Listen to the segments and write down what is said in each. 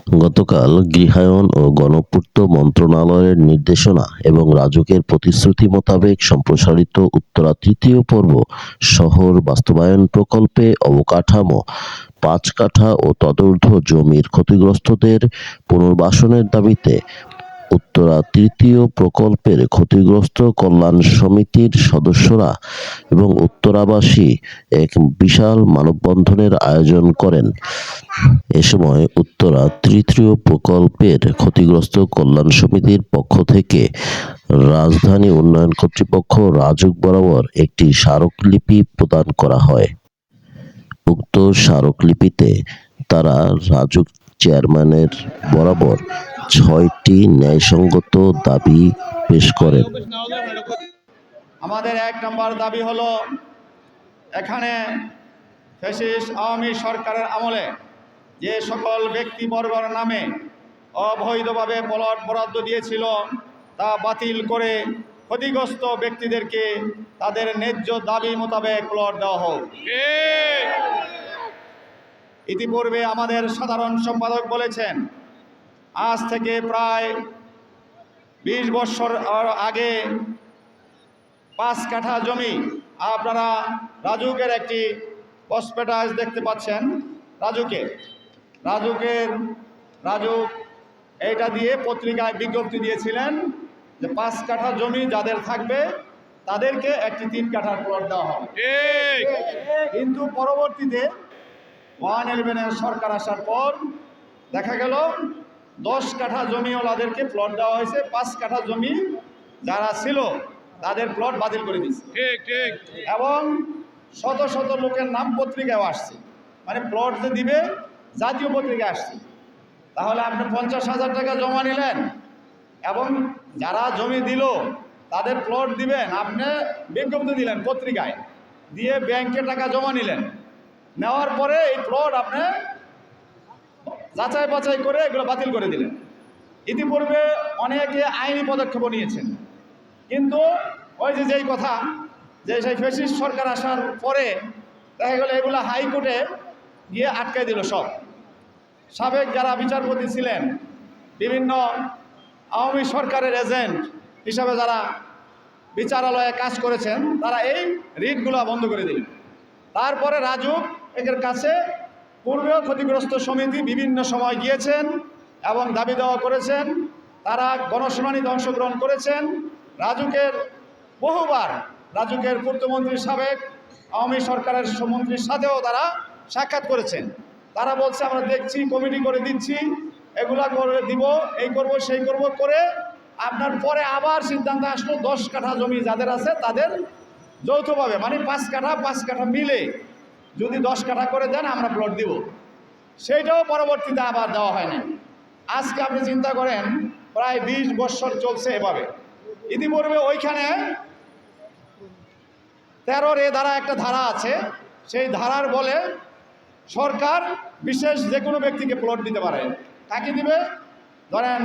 গতকাল গৃহায়ন ও গণপূর্ত মন্ত্রণালয়ের নির্দেশনা এবং রাজুকের প্রতিশ্রুতি মোতাবেক সম্প্রসারিত উত্তরা তৃতীয় পর্ব শহর বাস্তবায়ন প্রকল্পে অবকাঠামো ৫ কাঠা ও তদূর্ধ্ব জমির ক্ষতিগ্রস্তদের পুনর্বাসনের দাবিতে উত্তরা তৃতীয় প্রকল্পের ক্ষতিগ্রস্ত কল্যাণ সমিতির সদস্যরা এবং উত্তরাবাসী এক বিশাল মানববন্ধনের আয়োজন করেন। এ সময় উত্তরা তৃতীয় প্রকল্পের ক্ষতিগ্রস্ত কল্যাণ সমিতির পক্ষ থেকে রাজধানী উন্নয়ন কর্তৃপক্ষ রাজুক বরাবর একটি স্মারকলিপি প্রদান করা হয়। উক্ত স্মারকলিপিতে তারা রাজুক চেয়ারম্যানের বরাবর ৬টি ন্যায়সঙ্গত দাবি পেশ করেন। আমাদের ১ নম্বর দাবি হলো, এখানে ফ্যাসিস্ট আওয়ামী সরকারের আমলে যে সকল ব্যক্তিবর্গের নামে অবৈধভাবে প্লট বরাদ্দ দিয়েছিল তা বাতিল করে ক্ষতিগ্রস্ত ব্যক্তিদেরকে তাদের ন্যায্য দাবি মোতাবেক প্লট দেওয়া হোক। ইতিপূর্বে আমাদের সাধারণ সম্পাদক বলেছেন, আজ থেকে প্রায় ২০ বছর আগে ৫ কাঠা জমি, আপনারা রাজুকের একটি প্রসপেক্টাস দেখতে পাচ্ছেন। রাজুক এইটা দিয়ে পত্রিকায় বিজ্ঞপ্তি দিয়েছিলেন যে ৫ কাঠা জমি যাদের থাকবে তাদেরকে একটি ৩ কাঠার প্লট দেওয়া হবে। কিন্তু পরবর্তীতে 111-এর সরকার আসার পর দেখা গেল ১০ কাঠা জমিওয়ালাদেরকে প্লট দেওয়া হয়েছে, ৫ কাঠা জমি যারা ছিল তাদের প্লট বাতিল করে দিচ্ছে। এবং শত শত লোকের নাম পত্রিকায় আসছে, মানে প্লট যে দিবে জাতীয় পত্রিকায় আসছে। তাহলে আপনি ৫০,০০০ টাকা জমা নিলেন এবং যারা জমি দিল তাদের প্লট দিবেন, আপনি বিজ্ঞপ্তি দিলেন পত্রিকায়, দিয়ে ব্যাংকে টাকা জমা নিলেন, নেওয়ার পরে এই প্লট আপনি যাচাই বাছাই করে এগুলো বাতিল করে দিলেন। ইতিপূর্বে অনেকে আইনি পদক্ষেপ নিয়েছেন, কিন্তু ওই যেই কথা যে সেই ফ্যাসিস্ট সরকার আসার পরে দেখা গেল এগুলো হাইকোর্টে গিয়ে আটকাই দিল সব। সাবেক যারা বিচারপতি ছিলেন, বিভিন্ন আওয়ামী সরকারের এজেন্ট হিসাবে যারা বিচারালয়ে কাজ করেছেন, তারা এই রিটগুলো বন্ধ করে দিলেন। তারপরে রাজুক এর কাছে পূর্বেও ক্ষতিগ্রস্ত সমিতি বিভিন্ন সময় গিয়েছেন এবং দাবি দেওয়া করেছেন, তারা গণশুনানিতে অংশগ্রহণ করেছেন। বহুবার রাজুকের পূর্তমন্ত্রী সাবেক আওয়ামী সরকারের মন্ত্রীর সাথেও তারা সাক্ষাৎ করেছেন। তারা বলছে, আমরা দেখছি, কমিটি করে দিচ্ছি, এগুলা করে দিব, এই করব সেই করব করে আপনার পরে আবার সিদ্ধান্ত আসলো ১০ কাঠা জমি যাদের আছে তাদের যৌথভাবে, মানে ৫ কাঠা মিলে যদি ১০ কাঠা করে দেন আমরা প্লট দিব। সেইটাও পরবর্তীতে আবার দেওয়া হয়নি। আজকে আপনি চিন্তা করেন, প্রায় ২০ বছর চলছে এভাবে। ইতিপূর্বে ওইখানে ১৩ ধারা একটা ধারা আছে, সেই ধারার বলে সরকার বিশেষ যে কোনো ব্যক্তিকে প্লট দিতে পারে। কাকে দিবে? ধরেন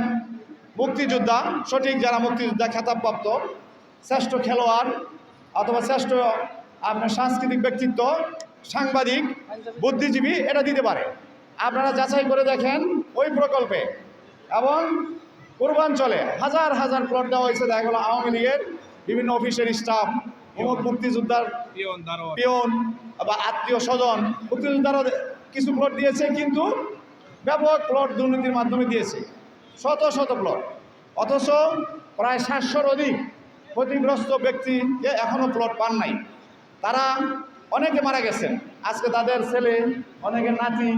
মুক্তিযোদ্ধা, সঠিক যারা মুক্তিযোদ্ধা খেতাবপ্রাপ্ত, শ্রেষ্ঠ খেলোয়াড় অথবা শ্রেষ্ঠ আপনার সাংস্কৃতিক ব্যক্তিত্ব, সাংবাদিক, বুদ্ধিজীবী, এটা দিতে পারে। আপনারা যাচাই করে দেখেন ওই প্রকল্পে এবং পূর্বাঞ্চলে হাজার হাজার প্লট দেওয়া হয়েছে। দেখা গেল আওয়ামী লীগের বিভিন্ন অফিসের স্টাফ, মুক্তিযোদ্ধার পিয়ন বা আত্মীয় স্বজন, মুক্তিযোদ্ধারা কিছু প্লট দিয়েছে, কিন্তু ব্যাপক প্লট দুর্নীতির মাধ্যমে দিয়েছে, শত শত প্লট। অথচ প্রায় ৭০০-র অধিক ক্ষতিগ্রস্ত ব্যক্তিকে এখনও প্লট পান নাই। তারা অনেকে মারা গেছেন, আজকে তাদের ছেলে, অনেকের নাতি,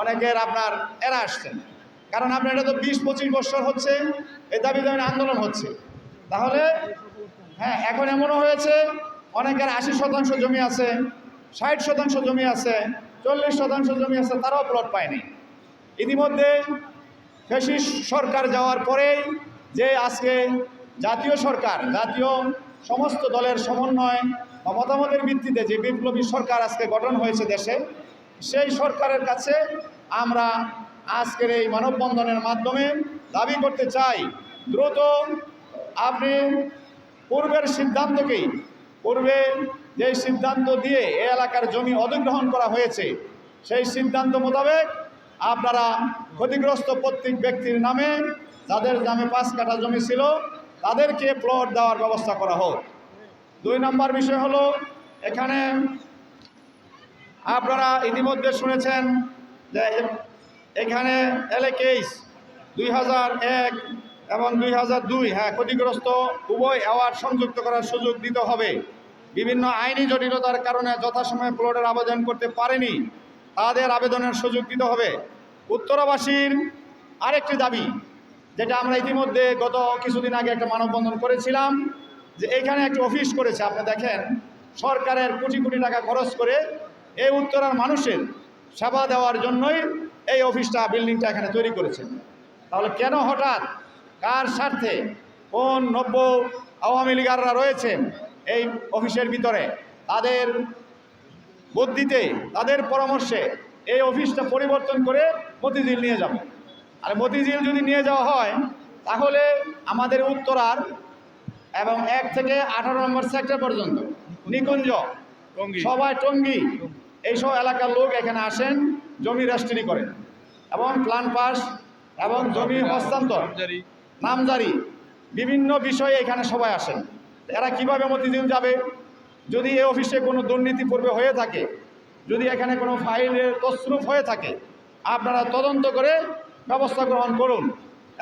অনেকের আপনার এরা আসছেন। কারণ আপনার এটা তো ২০-২৫ বছর হচ্ছে এই দাবি আন্দোলন হচ্ছে। তাহলে হ্যাঁ, এখন এমনও হয়েছে অনেকের ৮০% জমি আছে, ৬০% জমি আছে, ৪০% জমি আছে, তারাও প্লট পায়নি। ইতিমধ্যে ফ্যাসিস্ট সরকার যাওয়ার পরেই যে আজকে জাতীয় সরকার, জাতীয় সমস্ত দলের সমন্বয় বা মতামতের ভিত্তিতে যে বিপ্লবী সরকার আজকে গঠন হয়েছে দেশে, সেই সরকারের কাছে আমরা আজকের এই মানববন্ধনের মাধ্যমে দাবি করতে চাই, দ্রুত আপনি পূর্বের সিদ্ধান্তকেই, পূর্বে যে সিদ্ধান্ত দিয়ে এই এলাকার জমি অধিগ্রহণ করা হয়েছে সেই সিদ্ধান্ত মোতাবেক আপনারা ক্ষতিগ্রস্ত প্রত্যেক ব্যক্তির নামে, যাদের নামে 5 কাঠা জমি ছিল, তাদেরকে প্লট দেওয়ার ব্যবস্থা করা হোক। 2 নম্বর বিষয় হলো, এখানে আপনারা ইতিমধ্যে শুনেছেন যে এখানে এলএকেইস 2001 এবং 2002 ক্ষতিগ্রস্ত উভয় অ্যাওয়ার্ড সংযুক্ত করার সুযোগ দিতে হবে। বিভিন্ন আইনি জটিলতার কারণে যথাসময়ে প্লটের আবেদন করতে পারেনি, তাদের আবেদনের সুযোগ দিতে হবে। উত্তরাবাসীর আরেকটি দাবি, যেটা আমরা ইতিমধ্যে গত কিছুদিন আগে একটা মানববন্ধন করেছিলাম, যে এইখানে একটি অফিস করেছে, আপনি দেখেন সরকারের কোটি কোটি টাকা খরচ করে এই উত্তরার মানুষের সেবা দেওয়ার জন্যই এই অফিসটা, বিল্ডিংটা এখানে তৈরি করেছেন। তাহলে কেন হঠাৎ, কার স্বার্থে, কোন নব্য আওয়ামী লীগাররা রয়েছেন এই অফিসের ভিতরে, তাদের বুদ্ধিতে, তাদের পরামর্শে এই অফিসটা পরিবর্তন করে মতিঝিল নিয়ে যাবে। আর মতিঝিল যদি নিয়ে যাওয়া হয়, তাহলে আমাদের উত্তরার এবং 1 থেকে 18 নম্বর সেক্টর পর্যন্ত নিকুঞ্জ, সবাই টঙ্গী, এইসব এলাকার লোক এখানে আসেন, জমি রেজিস্ট্রি করেন এবং প্ল্যান পাস এবং জমি হস্তান্তর, নামজারি, বিভিন্ন বিষয়ে এখানে সবাই আসেন। এরা কিভাবে মতিঝিল যাবে? যদি এই অফিসে কোনো দুর্নীতি পূর্বে হয়ে থাকে, যদি এখানে কোনো ফাইলের তছরুপ হয়ে থাকে, আপনারা তদন্ত করে ব্যবস্থা গ্রহণ করুন।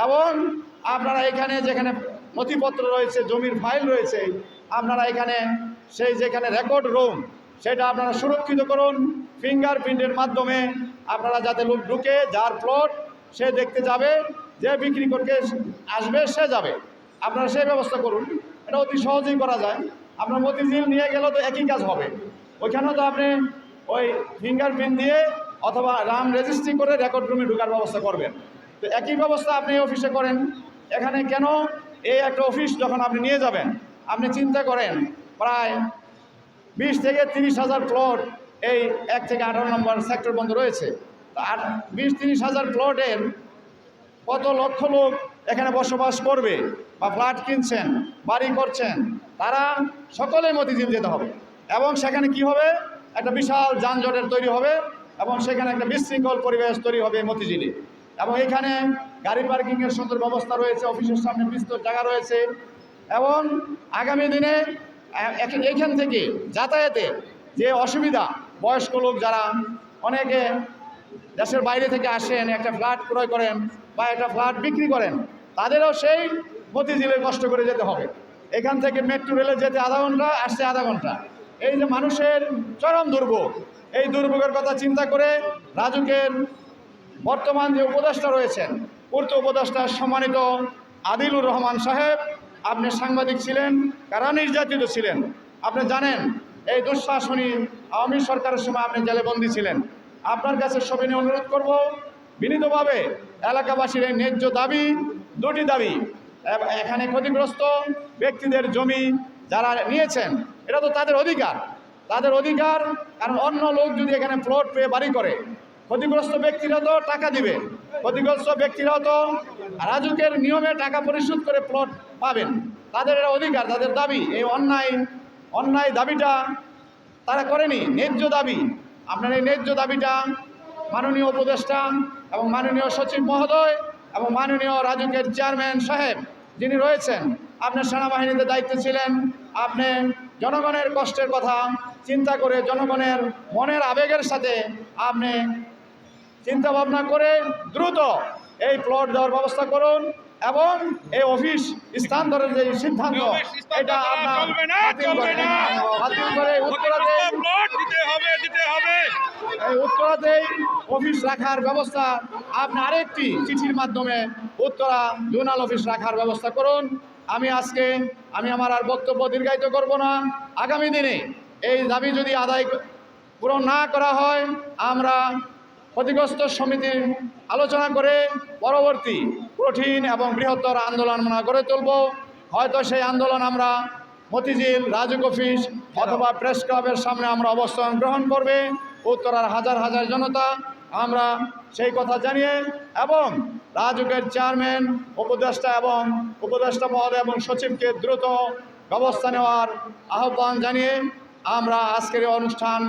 এবং আপনারা এখানে যেখানে নথিপত্র রয়েছে, জমির ফাইল রয়েছে, আপনারা এখানে সেই যেখানে রেকর্ড রুম, সেটা আপনারা সুরক্ষিত করুন। ফিঙ্গারপ্রিন্টের মাধ্যমে আপনারা যাতে লোক ঢুকে, যার প্লট সে দেখতে যাবে, যে বিক্রি করতে আসবে সে যাবে, আপনারা সেই ব্যবস্থা করুন। এটা অতি সহজেই করা যায়। আপনার মতিঝিল নিয়ে গেলেও তো একই কাজ হবে, ওইখানেও তো আপনি ওই ফিঙ্গারপ্রিন্ট দিয়ে অথবা নাম রেজিস্ট্রি করে রেকর্ড রুমে ঢোকার ব্যবস্থা করবেন। তো একই ব্যবস্থা আপনি এই অফিসে করেন। এখানে কেন এই একটা অফিস যখন আপনি নিয়ে যাবেন, আপনি চিন্তা করেন প্রায় 20 থেকে 30 হাজার প্লট এই 1 থেকে 18 নম্বর সেক্টর বন্ধ রয়েছে। 20-30 হাজার প্লটের কত লক্ষ লোক এখানে বসবাস করবে বা ফ্ল্যাট কিনছেন, বাড়ি করছেন, তারা সকলেই মতিঝিল যেতে হবে। এবং সেখানে কি হবে, একটা বিশাল যানজটের তৈরি হবে এবং সেখানে একটা বিশৃঙ্খল পরিবেশ তৈরি হবে মতিঝিলে। এবং এখানে গাড়ি পার্কিংয়ের সুন্দর ব্যবস্থা রয়েছে, অফিসের সামনে বিস্তর জায়গা রয়েছে। এবং আগামী দিনে এইখান থেকে যাতায়াতের যে অসুবিধা, বয়স্ক লোক যারা অনেকে দেশের বাইরে থেকে আসেন, একটা ফ্ল্যাট ক্রয় করেন বা একটা ফ্ল্যাট বিক্রি করেন, তাদেরও সেই মতিঝিলে কষ্ট করে যেতে হবে। এখান থেকে মেট্রো রেলে যেতে আধা ঘন্টা, আসতে আধা ঘন্টা। এই যে মানুষের চরম দুর্ভোগ, এই দুর্ভোগের কথা চিন্তা করে রাজুকের বর্তমান যে উপদেষ্টা রয়েছেন, পূর্ত উপদেষ্টা সম্মানিত আদিলুর রহমান সাহেব, আপনি সাংবাদিক ছিলেন, কারা নির্যাতিত ছিলেন, আপনি জানেন। এই দুঃশাসনী আওয়ামী সরকারের সময় আপনি জেলেবন্দি ছিলেন। আপনার কাছে সবিনয় অনুরোধ করব, বিনীতভাবে এলাকাবাসীর এই ন্যায্য দাবি, 2টি দাবি, এখানে ক্ষতিগ্রস্ত ব্যক্তিদের জমি যারা নিয়েছেন, এটা তো তাদের অধিকার, তাদের অধিকার। কারণ অন্য লোক যদি এখানে প্লট পেয়ে বাড়ি করে, ক্ষতিগ্রস্ত ব্যক্তিরা তো টাকা দিবে, ক্ষতিগ্রস্ত ব্যক্তিরাও তো রাজুকের নিয়মে টাকা পরিশোধ করে প্লট পাবেন, তাদের এটা অধিকার, তাদের দাবি। এই অন্যায় দাবিটা তারা করেনি, ন্যায্য দাবি। আপনার এই ন্যায্য দাবিটা মাননীয় উপদেষ্টা এবং মাননীয় সচিব মহোদয় এবং মাননীয় রাজুকের চেয়ারম্যান সাহেব যিনি রয়েছেন, আপনার সেনাবাহিনীতে দায়িত্বে ছিলেন, আপনি জনগণের কষ্টের কথা চিন্তা করে, জনগণের মনের আবেগের সাথে আপনি চিন্তা ভাবনা করে দ্রুত এই প্লট দেওয়ার ব্যবস্থা করুন। এবং এই অফিস স্থানান্তরের যে সিদ্ধান্ত, এটা আপনার বাতিল করে উত্তরাতেই অফিস রাখার ব্যবস্থা, আপনি আরেকটি চিঠির মাধ্যমে উত্তরা জোনাল অফিস রাখার ব্যবস্থা করুন। আমি আমার আর বক্তব্য দীর্ঘায়িত করব না। আগামী দিনে এই দাবি যদি পূরণ না করা হয়, আমরা ক্ষতিগ্রস্ত সমিতির আলোচনা করে পরবর্তী কঠিন এবং বৃহত্তর আন্দোলন গড়ে তুলব। হয়তো সেই আন্দোলন আমরা মতিঝিল রাজুক অফিস অথবা প্রেস ক্লাবের সামনে আমরা অবস্থান গ্রহণ করবে উত্তরার হাজার হাজার জনতা। আমরা সেই কথা জানিয়ে এবং রাজুকের চেয়ারম্যান, উপদেষ্টা মহোদয় এবং সচিবকে দ্রুত ব্যবস্থা নেওয়ার আহ্বান জানিয়ে আমরা আজকের অনুষ্ঠান,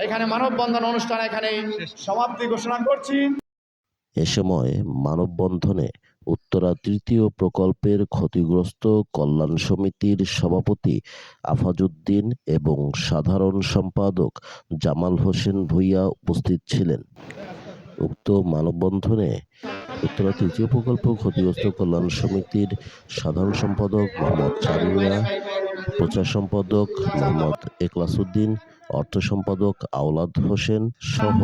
এখানে মানববন্ধন অনুষ্ঠান এখানেই সমাপ্তি ঘোষণা করছি। এ সময় মানববন্ধনে উত্তরা তৃতীয় প্রকল্পের ক্ষতিগ্রস্ত কল্যাণ সমিতির সভাপতি আফাজউদ্দিন এবং সাধারণ সম্পাদক জামাল হোসেন ভূঁইয়া উপস্থিত ছিলেন। উক্ত মানববন্ধনে উত্তরা তৃতীয় প্রকল্প ক্ষতিগ্রস্ত কল্যাণ সমিতির সাধারণ সম্পাদক মোহাম্মদ চান মিয়া, প্রচার সম্পাদক মোহাম্মদ এখলাস উদ্দিন, অর্থ সম্পাদক আওলাদ হোসেন সহ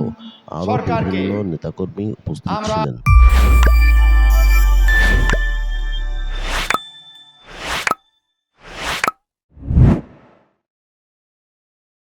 আরও সরকারকে বিভিন্ন নেতাকর্মী উপস্থিত আমরা ছিলেন।